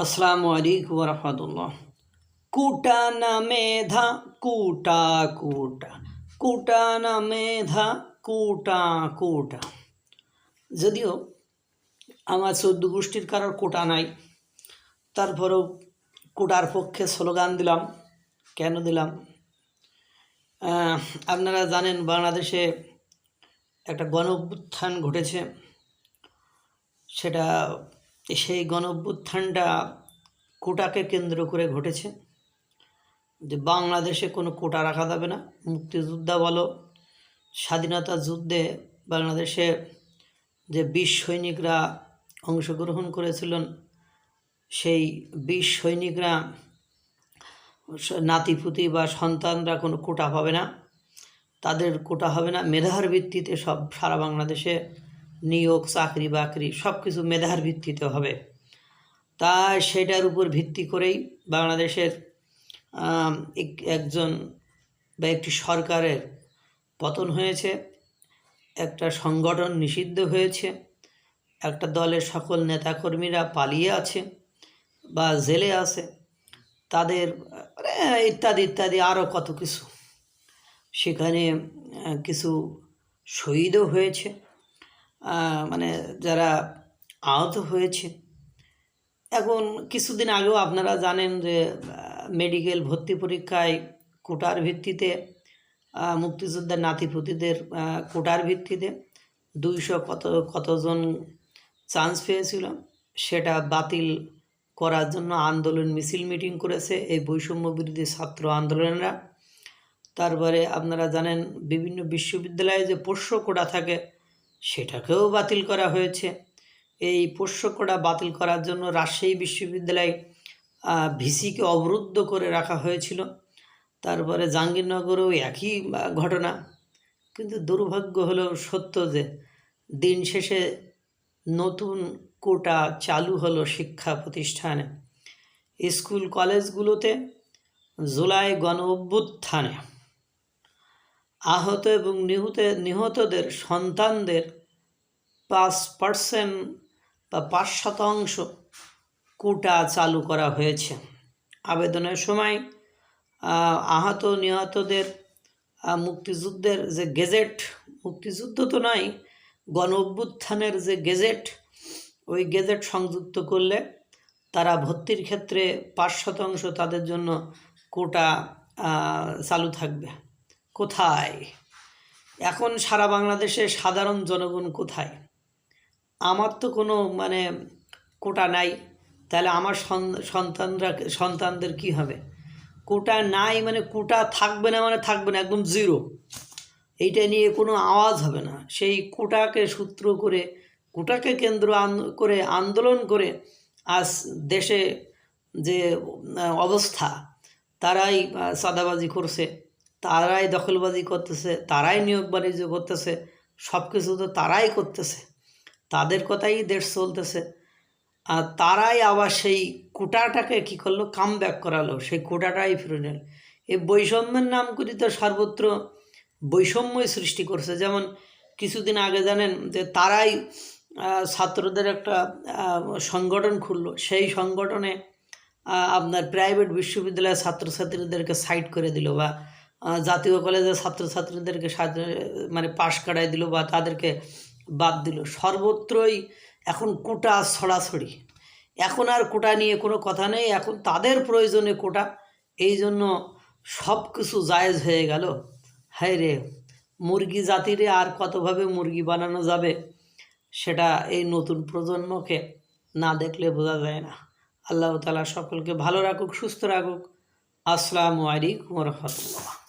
আসসালামু আলাইকুম ওয়া রাহমাতুল্লাহ। কুটা না মেধা কুটা কুটা, কুটা না মেধা কুটা কুটা। যদিও আমার ১৪ গোষ্ঠীর কারোর কোটা নাই, তারপরেও কোটার পক্ষে স্লোগান দিলাম। কেন দিলাম? আপনারা জানেন বাংলাদেশে একটা গণ অভ্যুত্থান ঘটেছে। সেই গণ অভ্যুত্থানটা কোটাকে কেন্দ্র করে ঘটেছে, যে বাংলাদেশে কোনো কোটা রাখা যাবে না। মুক্তিযোদ্ধা বলো, স্বাধীনতা যুদ্ধে বাংলাদেশে যে ২০ সৈনিকরা অংশগ্রহণ করেছিলেন, সেই ২০ সৈনিকরা নাতিপুতি বা সন্তানরা কোনো কোটা পাবে না, তাদের কোটা হবে না। মেধার ভিত্তিতে সব সারা বাংলাদেশে নিয়োগ, চাকরি বাকরি সব কিছু মেধার ভিত্তিতে হবে। তাই সেটার উপর ভিত্তি করেই বাংলাদেশের একজন বা একটি সরকারের পতন হয়েছে, একটা সংগঠন নিষিদ্ধ হয়েছে, একটা দলের সকল নেতাকর্মীরা পালিয়ে আছে বা জেলে আছে, তাদের ইত্যাদি ইত্যাদি আরও কত কিছু। সেখানে কিছু শহীদও হয়েছে, মানে যারা আহত হয়েছে। এখন কিছুদিন আগেও আপনারা জানেন যে মেডিকেল ভর্তি পরীক্ষায় কোটার ভিত্তিতে মুক্তিযোদ্ধার নাতিপুতিদের কোটার ভিত্তিতে 200 কতজন চান্স পেয়েছিল, সেটা বাতিল করার জন্য আন্দোলন মিছিল মিটিং করেছে এই বৈষম্য বিরোধী ছাত্র আন্দোলনেরা। তারপরে আপনারা জানেন বিভিন্ন বিশ্ববিদ্যালয়ে যে পোষ্য কোটা থাকে সেটাকেও বাতিল করা হয়েছে। এই পোষ্য কোটা বাতিল করার জন্য রাজশাহী বিশ্ববিদ্যালয়ে ভিসিকে অবরুদ্ধ করে রাখা হয়েছিল। তারপরে জাহাঙ্গীরনগরেও একই ঘটনা। কিন্তু দুর্ভাগ্য হলো সত্য যে দিন শেষে নতুন কোটা চালু হলো শিক্ষা প্রতিষ্ঠানে, স্কুল কলেজগুলোতে। জুলাই গণ অভ্যুত্থানে আহত এবং নিহতদের সন্তানদের 5% বা 5% কোটা চালু করা হয়েছে। আবেদনের সময় আহত নিহতদের মুক্তিযুদ্ধের যে গেজেট, মুক্তিযুদ্ধ তো নয়, গণ অভ্যুত্থানের যে গেজেট, ওই গেজেট সংযুক্ত করলে তারা ভর্তির ক্ষেত্রে 5% তাদের জন্য কোটা চালু থাকবে। কোথায় এখন সারা বাংলাদেশে সাধারণ জনগণ কোথায়? আমার তো কোনো কোটা নাই, তাহলে আমার সন্তানদের কি হবে? কোটা নাই কোটা থাকবে না, থাকবে না, একদম জিরো। এইটা নিয়ে কোনো আওয়াজ হবে না। সেই কোটাকে সূত্র করে, কোটাকে কেন্দ্র করে আন্দোলন করে আজ দেশে যে অবস্থা, তারাই চাঁদাবাজি করছে, তারাই দখলবাজি করতেছে, তারাই নিয়োগ বাণিজ্য করতেছে, সব কিছু তো তারাই করতেছে, তাদের কথাই দেশ চলতেছে। আর তারাই আবার সেই কোটাটাকে কী করলো, কাম ব্যাক করালো, সেই কোটাটাই ফিরে নিল। এই বৈষম্যের নাম করি তো সর্বত্র বৈষম্যই সৃষ্টি করছে। যেমন কিছুদিন আগে জানেন যে তারাই ছাত্রদের একটা সংগঠন খুললো, সেই সংগঠনে আপনার প্রাইভেট বিশ্ববিদ্যালয়ের ছাত্রছাত্রীদেরকে সাইড করে দিল, বা জাতীয় কলেজের ছাত্রছাত্রীদেরকে পাশ কাটাই দিল বা তাদেরকে বাদ দিল। সর্বত্রই এখন কোটা ছড়াছড়ি। এখন আর কোটা নিয়ে কোনো কথা নেই, এখন তাদের প্রয়োজনে কোটা। এই জন্য সব কিছু জায়েজ হয়ে গেল। হায় রে, মুরগি জাতিরে আর কতভাবে মুরগি বানানো যাবে সেটা এই নতুন প্রজন্মকে না দেখলে বোঝা যায় না। আল্লাহ তাআলা সকলকে ভালো রাখুক, সুস্থ রাখুক। আসসালামু আলাইকুম ওয়া রাহমাতুল্লাহ।